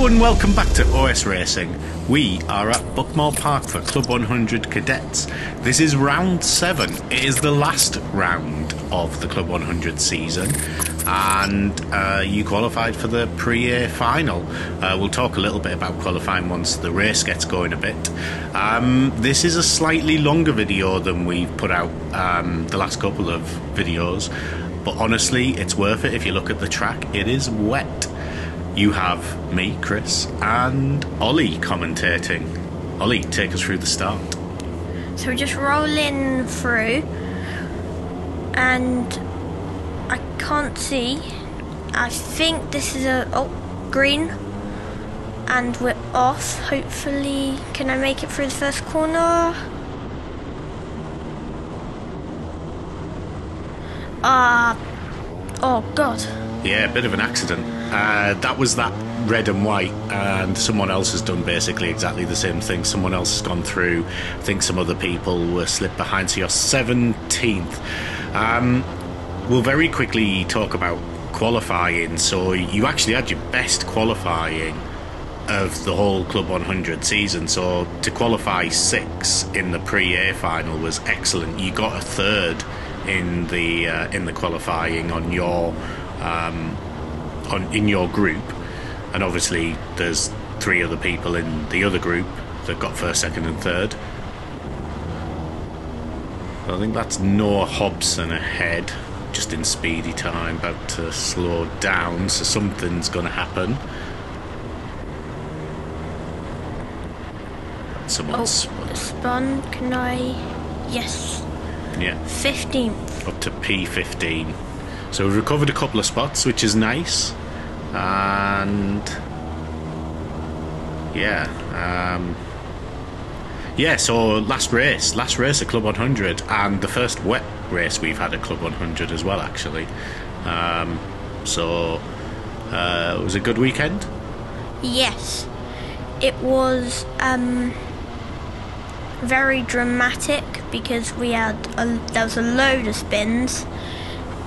Hello and welcome back to OS Racing. We are at Buckmore Park for Club 100 Cadets. This is round 7. It is the last round of the Club 100 season, and you qualified for the pre-A final. We'll talk a little bit about qualifying once the race gets going a bit. This is a slightly longer video than we've put out the last couple of videos, but honestly it's worth it if you look at the track. It is wet. You have me, Chris, and Ollie commentating. Ollie, take us through the start. So we're just rolling through, and I can't see. I think this is green, and we're off. Hopefully, can I make it through the first corner? Oh God. Yeah, a bit of an accident. That was that red and white, and someone else has done basically exactly the same thing. Someone else has gone through. I think some other people were slipped behind, so you're 17th. We'll very quickly talk about qualifying. So you actually had your best qualifying of the whole Club 100 season. So to qualify 6 in the pre-A final was excellent. You got a 3rd in the qualifying on your in your group, and obviously there's 3 other people in the other group that got 1st, 2nd and 3rd. I think that's Noah Hobson ahead, just in speedy time, about to slow down, so something's going to happen. Someone's spun. Can I? Yes. Yeah. 15th. Up to P15. So we've recovered a couple of spots, which is nice. And yeah, so last race at Club 100, and the first wet race we've had at Club 100 as well, actually. So it was a good weekend. Yes, it was very dramatic because there was a load of spins.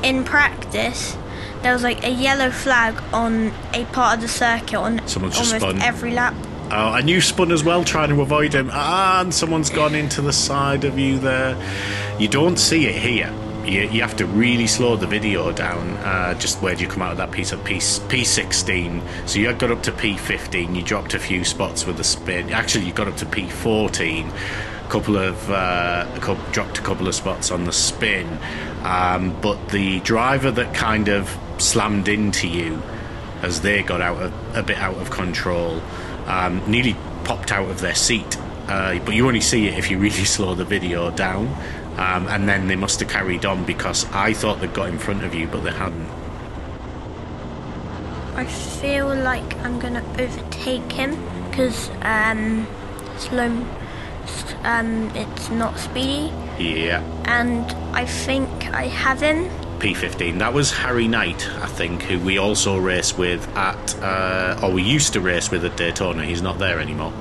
In practice, there was like a yellow flag on a part of the circuit on almost every lap. Oh, and you spun as well, trying to avoid him. And someone's gone into the side of you there. You don't see it here. You have to really slow the video down. Just where do you come out of that piece of P16? So you got up to P15. You dropped a few spots with the spin. Actually, you got up to P14. Dropped a couple of spots on the spin. But the driver that kind of slammed into you as they got a bit out of control nearly popped out of their seat. But you only see it if you really slow the video down. And then they must have carried on, because I thought they'd got in front of you, but they hadn't. I feel like I'm going to overtake him because it's not speedy. Yeah. And I think I have him. P15. That was Harry Knight, I think, who we also raced with we used to race with at Daytona. He's not there anymore.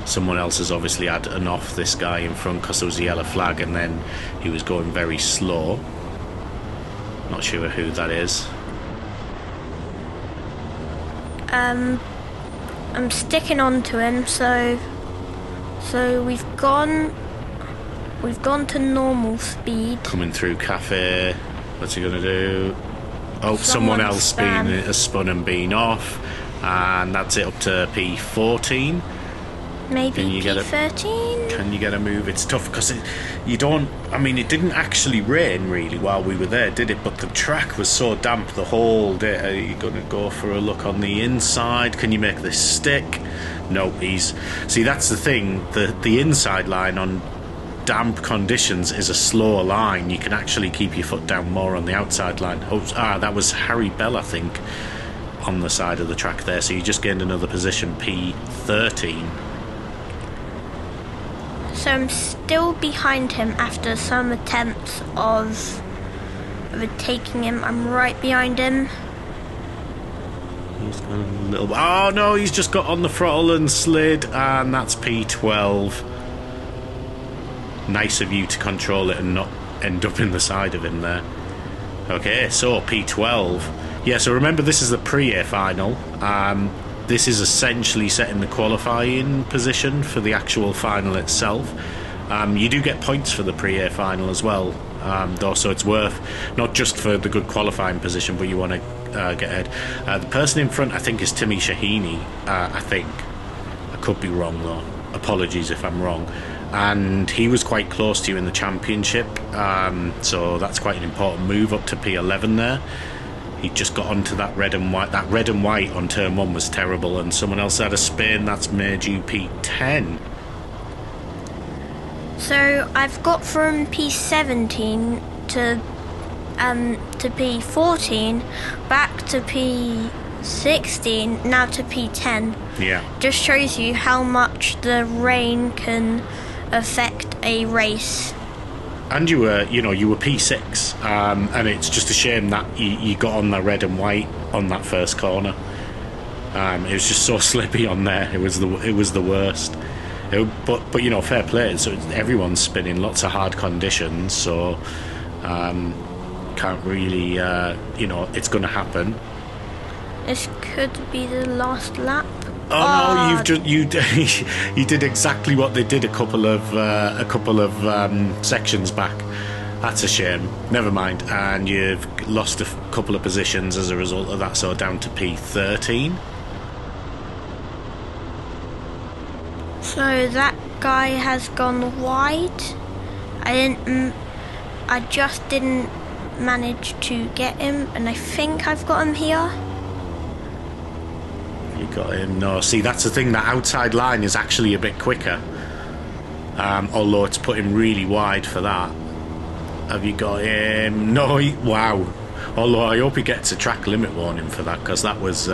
Someone else has obviously had an off this guy in front because there was a yellow flag, and then he was going very slow. Not sure who that is. I'm sticking on to him, so we've gone to normal speed. Coming through Cafe. What's he gonna do? Oh, someone else has spun and been off, and that's it up to P14. Maybe P13? Can you get a move? It's tough because it didn't actually rain really while we were there, did it? But the track was so damp the whole day. Are you going to go for a look on the inside? Can you make this stick? No, see, that's the thing. The inside line on damp conditions is a slower line. You can actually keep your foot down more on the outside line. That was Harry Bell, I think, on the side of the track there. So you just gained another position, P13. So I'm still behind him after some attempts of overtaking him. I'm right behind him. He's gone a little. Oh no, he's just got on the throttle and slid, and that's P12. Nice of you to control it and not end up in the side of him there. Okay, so P12. Yeah, so remember this is the pre-A final. this is essentially setting the qualifying position for the actual final itself. You do get points for the pre-A final as well, though, so it's worth, not just for the good qualifying position, but you want to get ahead. The person in front, I think, is Timmy Shahini. I think. I could be wrong, though. Apologies if I'm wrong. And he was quite close to you in the championship, so that's quite an important move up to P11 there. He just got onto that red and white. That red and white on turn 1 was terrible, and someone else had a spin. That's made you P10. So I've got from P17 to P14, back to P16, now to P10. Yeah. Just shows you how much the rain can affect a race. And you were P6, and it's just a shame that you got on the red and white on that first corner. It was just so slippy on there. It was the worst. But fair play. So everyone's spinning, lots of hard conditions. So can't really, it's going to happen. This could be the last lap. Oh no! You did exactly what they did a couple of sections back. That's a shame. Never mind. And you've lost a couple of positions as a result of that. So down to P13. So that guy has gone wide. I just didn't manage to get him, and I think I've got him here. You got him. No, see, that's the thing. That outside line is actually a bit quicker, although it's put him really wide for that. Have you got him? No. Wow. Although I hope he gets a track limit warning for that, because that was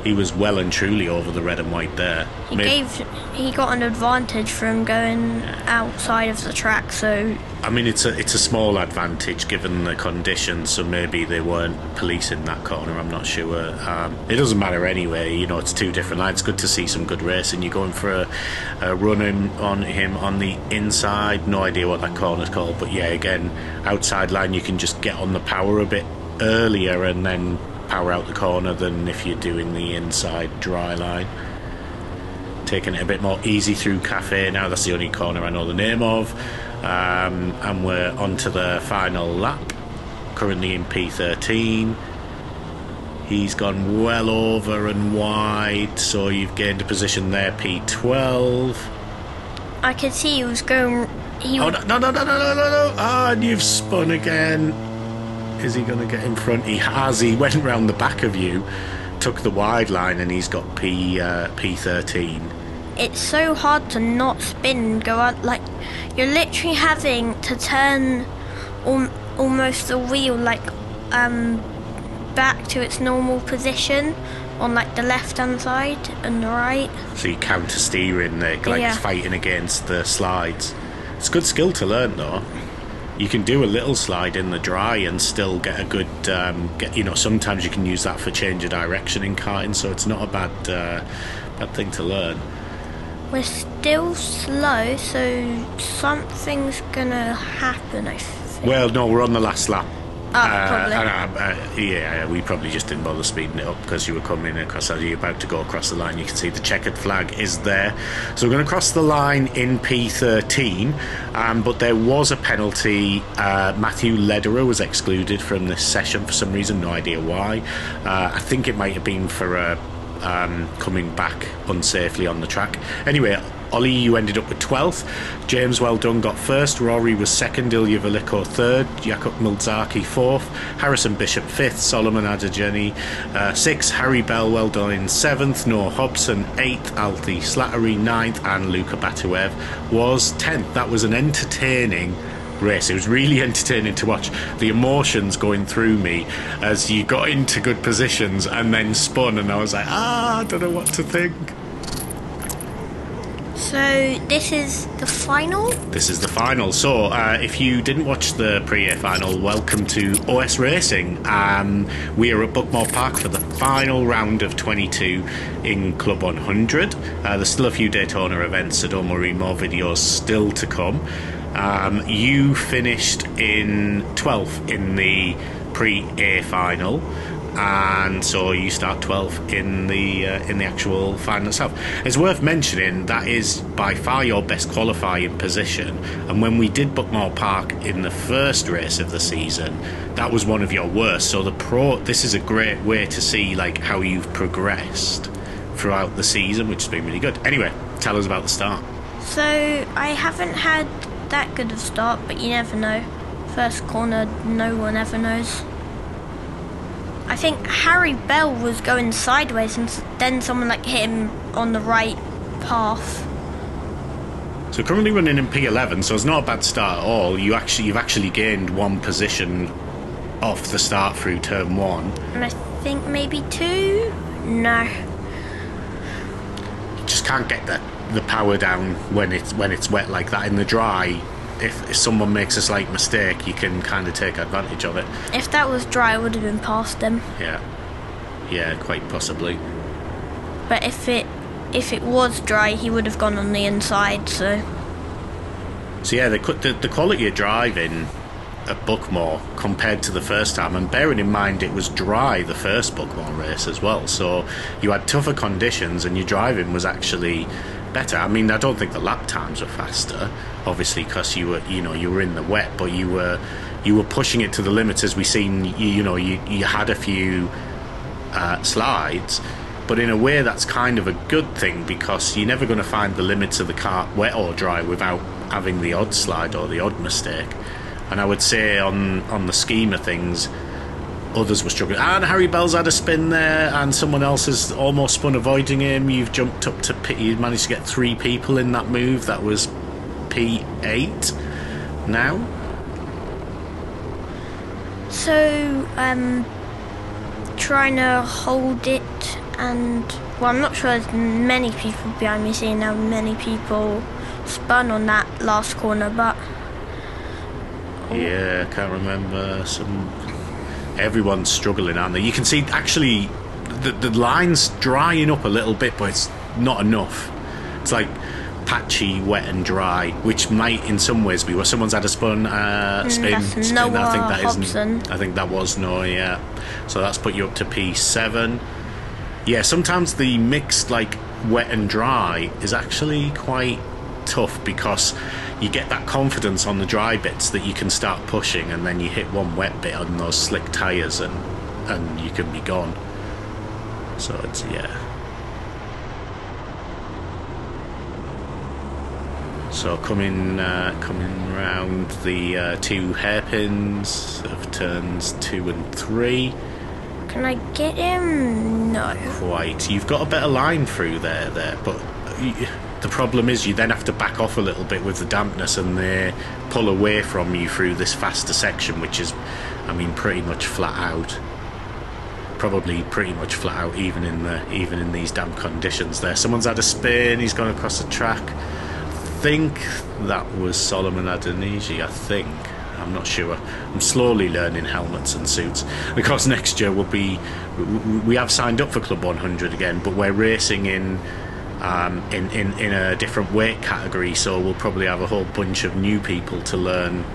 he was well and truly over the red and white there. He got an advantage from going outside of the track, so I mean, it's a small advantage given the conditions, so maybe they weren't policing that corner, I'm not sure. It doesn't matter anyway, it's two different lines. Good to see some good racing. You're going for a run on him on the inside, no idea what that corner's called, but yeah, again, outside line, you can just get on the power a bit earlier and then power out the corner than if you're doing the inside dry line. Taking it a bit more easy through Cafe now. That's the only corner I know the name of. And we're on to the final lap. Currently in P13. He's gone well over and wide, so you've gained a position there, P12. I could see he was going... No. And you've spun again. Is he going to get in front? He has. He went round the back of you, took the wide line, and he's got P13. It's so hard to not spin and go out. Like, you're literally having to turn almost the wheel back to its normal position on like the left hand side and the right. So you counter steering there, fighting against the slides. It's a good skill to learn though. You can do a little slide in the dry and still get a good sometimes you can use that for change of direction in karting, so it's not a bad thing to learn. We're still slow, so something's gonna happen, I think. Well, no, we're on the last lap. Probably. Yeah, we probably just didn't bother speeding it up because you were coming across. As you're about to go across the line, you can see the checkered flag is there. So we're going to cross the line in P13, but there was a penalty. Matthew Lederer was excluded from this session for some reason, no idea why. I think it might have been for coming back unsafely on the track. Anyway, Ollie, you ended up with 12th. James, well done, got first. Rory was second. Ilya Veliko third. Jakub Milzaki fourth. Harrison Bishop fifth. Solomon Adejani sixth. Harry Bell, well done, in seventh. Noah Hobson eighth. Alti Slattery ninth. And Luca Batuev was 10th. That was an entertaining race. It was really entertaining to watch the emotions going through me as you got into good positions and then spun, and I was like, I don't know what to think. So this is the final? This is the final. So if you didn't watch the pre-A final, welcome to OS Racing. We are at Buckmore Park for the final round of 22 in Club 100. There's still a few Daytona events, so don't worry, more videos still to come. You finished in 12th in the pre-A final, and so you start 12th in the actual final itself. It's worth mentioning that is by far your best qualifying position, and when we did Buckmore Park in the first race of the season, that was one of your worst. So this is a great way to see like how you've progressed throughout the season, which has been really good. Anyway, tell us about the start. So I haven't had that good of a start, but you never know. First corner, no one ever knows. I think Harry Bell was going sideways, and then someone like hit him on the right path. So currently running in P11, so it's not a bad start at all. You've actually gained one position off the start through turn 1. And I think maybe 2? No. You just can't get the power down when it's wet like that. In the dry, if someone makes a slight mistake, you can kind of take advantage of it. If that was dry, I would have been past them. Yeah, quite possibly. But if it was dry, he would have gone on the inside. So yeah, the quality of driving at Buckmore compared to the first time, and bearing in mind it was dry the first Buckmore race as well, so you had tougher conditions and your driving was actually better. I mean, I don't think the lap times were faster, obviously, because you were in the wet, but you were pushing it to the limits. As we seen, you had a few slides, but in a way that's kind of a good thing, because you're never going to find the limits of the car wet or dry without having the odd slide or the odd mistake. And I would say on the scheme of things, others were struggling. And Harry Bell's had a spin there, and someone else has almost spun avoiding him. You've jumped up to P. You managed to get 3 people in that move. That was P8 now. So, trying to hold it, and well, I'm not sure there's many people behind me, seeing how many people spun on that last corner, but yeah, I can't remember. Everyone's struggling, aren't they? You can see actually the line's drying up a little bit, but it's not enough. It's like patchy, wet and dry, which might in some ways be where someone's had a spin. That's spin. Noah I think that Hobson. I think that was Noah, yeah. So that's put you up to P7. Yeah, sometimes the mixed like wet and dry is actually quite tough, because you get that confidence on the dry bits that you can start pushing, and then you hit one wet bit on those slick tyres and you can be gone. So it's, yeah. So coming round the 2 hairpins of turns 2 and 3. Can I get him? No. Quite. You've got a better line through there, but the problem is you then have to back off a little bit with the dampness, and they pull away from you through this faster section, which is, I mean, pretty much flat out. Probably pretty much flat out, even in these damp conditions. There, someone's had a spin. He's gone across the track. I think that was Solomon Adeniji. I think. I'm not sure. I'm slowly learning helmets and suits, because next year we have signed up for Club 100 again, but we're racing in a different weight category, so we'll probably have a whole bunch of new people to learn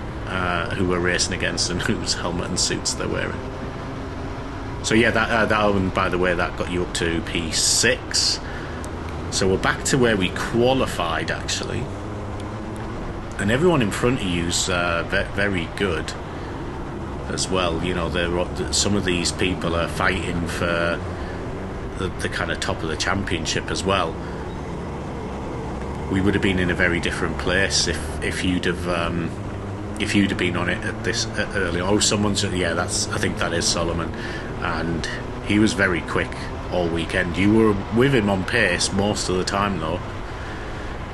who we're racing against and whose helmet and suits they're wearing. So yeah, that one, by the way, that got you up to P6. So we're back to where we qualified, actually, and everyone in front of you's very good as well. You know, some of these people are fighting for the kind of top of the championship as well. We would have been in a very different place if you'd have been on it at this early. Oh, someone's, yeah, I think that is Solomon, and he was very quick all weekend. You were with him on pace most of the time though,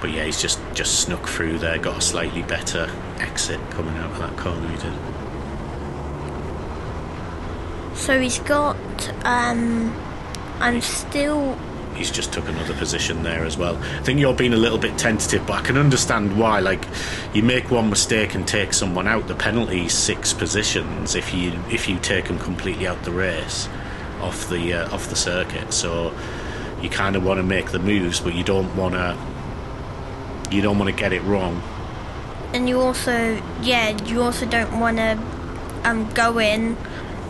but yeah, he's just snuck through there, got a slightly better exit coming out of that corner. He did. So he's got He's just took another position there as well. I think you're being a little bit tentative, but I can understand why. Like, you make one mistake and take someone out, the penalty's 6 positions if you take them completely out the race off the circuit. So you kind of want to make the moves, but you don't want to get it wrong. And you also don't want to go in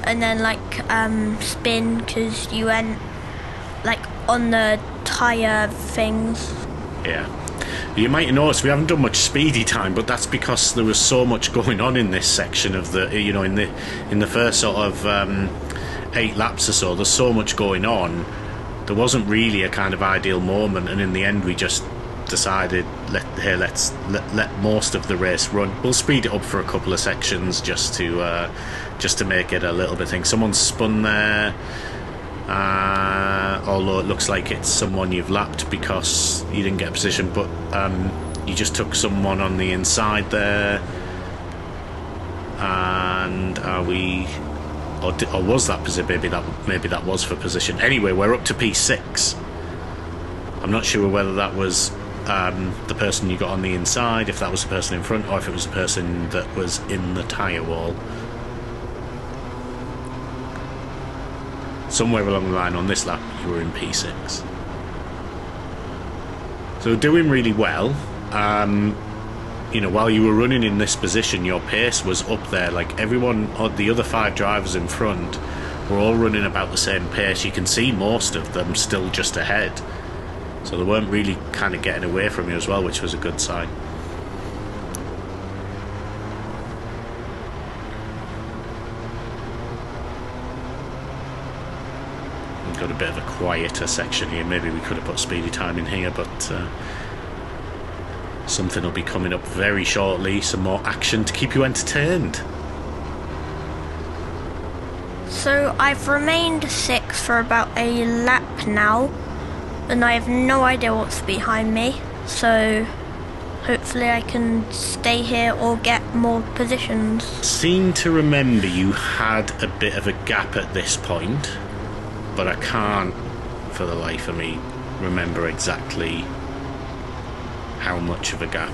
and then like spin because you went like on the tyre things. Yeah. You might notice we haven't done much speedy time, but that's because there was so much going on in this section of the, you know, in the first sort of 8 laps or so. There's so much going on. There wasn't really a kind of ideal moment, and in the end we just decided let's let most of the race run. We'll speed it up for a couple of sections just to make it a little bit thing. Someone's spun there. Although it looks like it's someone you've lapped because you didn't get a position, but you just took someone on the inside there. And are we, or was that position? Maybe that was for position. Anyway, we're up to P6. I'm not sure whether that was the person you got on the inside, if that was the person in front, or if it was the person that was in the tyre wall. Somewhere along the line on this lap you were in P6, so doing really well. You know, while you were running in this position, your pace was up there. Like everyone, the other 5 drivers in front were all running about the same pace. You can see most of them still just ahead, so they weren't really kind of getting away from you as well, which was a good sign. Got a bit of a quieter section here. Maybe we could have put speedy time in here, but something will be coming up very shortly. Some more action to keep you entertained. So I've remained 6th for about a lap now, and I have no idea what's behind me, so hopefully I can stay here or get more positions. Seem to remember you had a bit of a gap at this point, but I can't for the life of me remember exactly how much of a gap.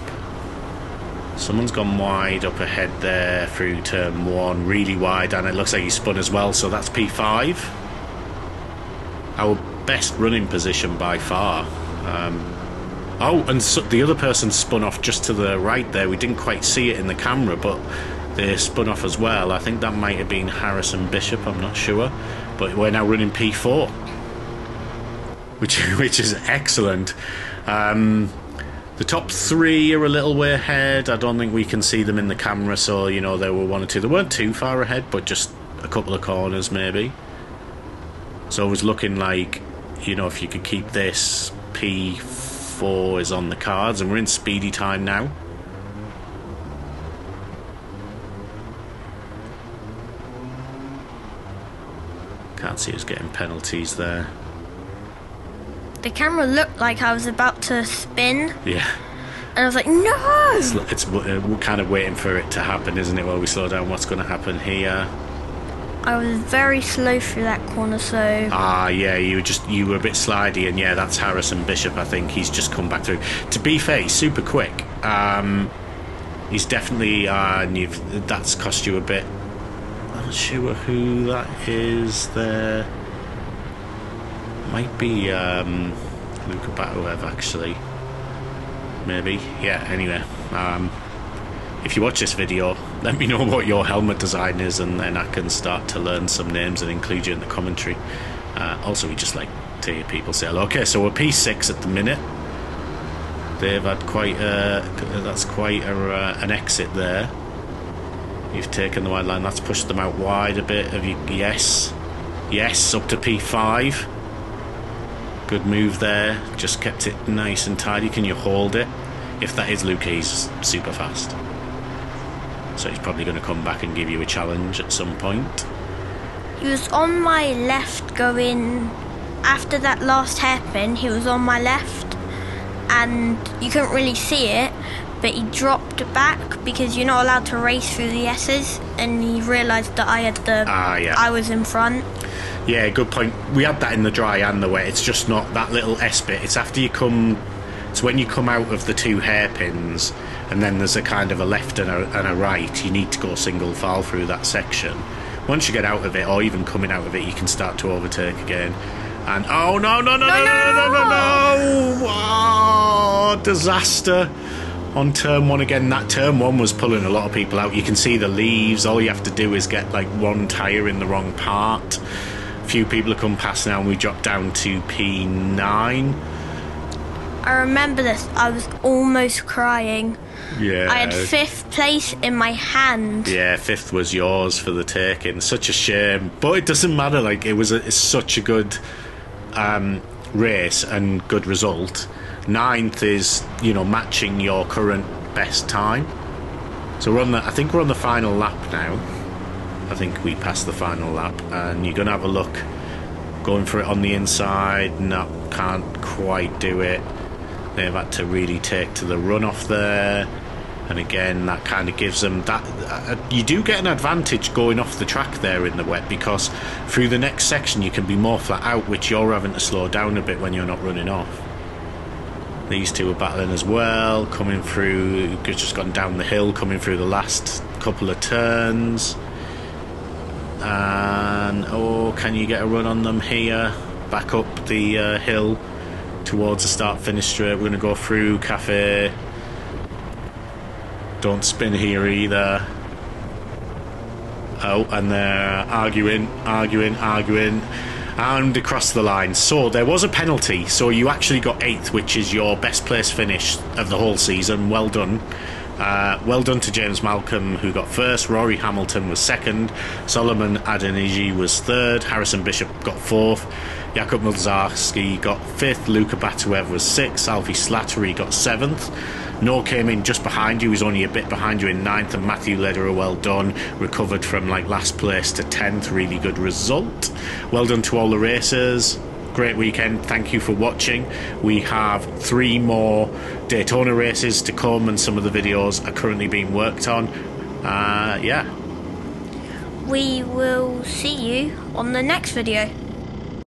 Someone's gone wide up ahead there through turn 1, really wide, and it looks like he spun as well, so that's P5. Our best running position by far. Oh, and so the other person spun off just to the right there. We didn't quite see it in the camera, but they spun off as well. I think that might have been Harrison Bishop, I'm not sure. But we're now running P4, which is excellent. The top 3 are a little way ahead. I don't think we can see them in the camera, so you know there were 1 or 2. They weren't too far ahead, but just a couple of corners maybe. So it was looking like, you know, if you could keep this, P4 is on the cards, and we're in speedy time now. Can't see us getting penalties there. The camera looked like I was about to spin. Yeah. And I was like, no! It's we're kind of waiting for it to happen, isn't it, while we slow down. What's going to happen here? I was very slow through that corner, so... Ah, yeah, you were a bit slidey, and yeah, that's Harrison Bishop, I think. He's just come back through. To be fair, he's super quick. He's definitely... that's cost you a bit. I'm not sure who that is there. Might be Luca Batuev, actually. Maybe. Yeah, anyway. If you watch this video, let me know what your helmet design is, and then I can start to learn some names and include you in the commentary. Also, we just like to hear people say hello. Okay, so we're P6 at the minute. They've had quite that's quite an exit there. You've taken the wide line. That's pushed them out wide a bit. Have you? Yes. Yes, up to P5. Good move there. Just kept it nice and tidy. Can you hold it? If that is Luke, he's super fast. So he's probably going to come back and give you a challenge at some point. He was on my left going... After that last hairpin, he was on my left. And you couldn't really see it, but he dropped back because you're not allowed to race through the S's, and he realised that I had the... yeah. I was in front. Yeah, good point. We had that in the dry and the wet. It's just not that little S bit. It's after you come... It's when you come out of the 2 hairpins, and then there's a kind of a left and a right. You need to go single file through that section. Once you get out of it, or even coming out of it, you can start to overtake again. And oh no! Oh, disaster! on turn one again. That turn one was pulling a lot of people out. You can see the leaves. All you have to do is get like one tyre in the wrong part. A few people have come past now and we dropped down to P9. I remember this. I was almost crying. Yeah. I had 5th place in my hand. Yeah, 5th was yours for the taking. Such a shame. But it doesn't matter. Like, it's such a good race and good result. 9th is, you know, matching your current best time. So I think we're on the final lap now. I think we passed the final lap. And you're going to have a look. Going for it on the inside. No, can't quite do it. They've had to really take to the runoff there, and again that kind of gives them that you do get an advantage going off the track there in the wet, because through the next section you can be more flat out, which you're having to slow down a bit when you're not running off. These two are battling as well, coming through, just gone down the hill, coming through the last couple of turns. And oh, can you get a run on them here? Back up the hill towards the start-finish straight. We're going to go through Cafe. Don't spin here either. Oh, and they're arguing, and across the line. So there was a penalty, so you actually got 8th, which is your best place finish of the whole season. Well done. Well done to James Malcolm, who got 1st. Rory Hamilton was 2nd. Solomon Adeniji was 3rd. Harrison Bishop got 4th. Jakub Milzarski got 5th. Luka Batuev was 6th. Alfie Slattery got 7th. Noah came in just behind you. He was only a bit behind you in 9th. And Matthew Lederer, well done. Recovered from like last place to 10th. Really good result. Well done to all the racers. Great weekend. Thank you for watching. We have 3 more Daytona races to come, and some of the videos are currently being worked on. Yeah. We will see you on the next video.